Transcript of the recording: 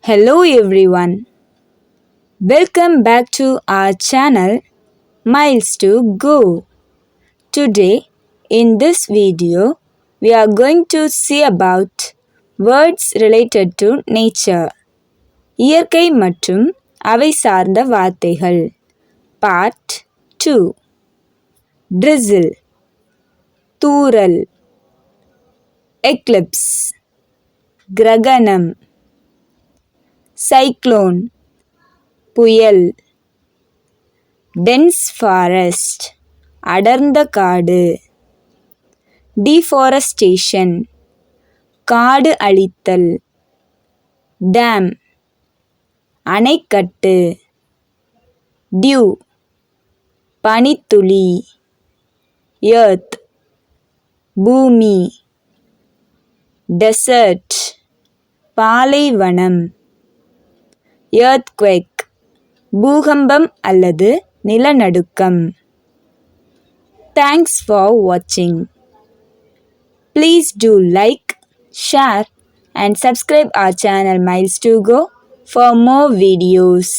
Hello everyone. Welcome back to our channel Miles to Go. Today in this video we are going to see about words related to nature. இயற்கை மற்றும் அவை சார்ந்த வார்த்தைகள். Part 2. Drizzle தூறல் Eclipse கிரகணம் Cyclone புயல் dense forest அடர்ந்த காடு deforestation காடு அழித்தல் dam அணைக்கட்டு dew பனித்துளி earth பூமி desert பாலைவனம் earthquake பூகம்பம் அல்லது நிலநடுக்கம். Thanks for watching. Please do like, share and subscribe our channel Miles to Go for more videos.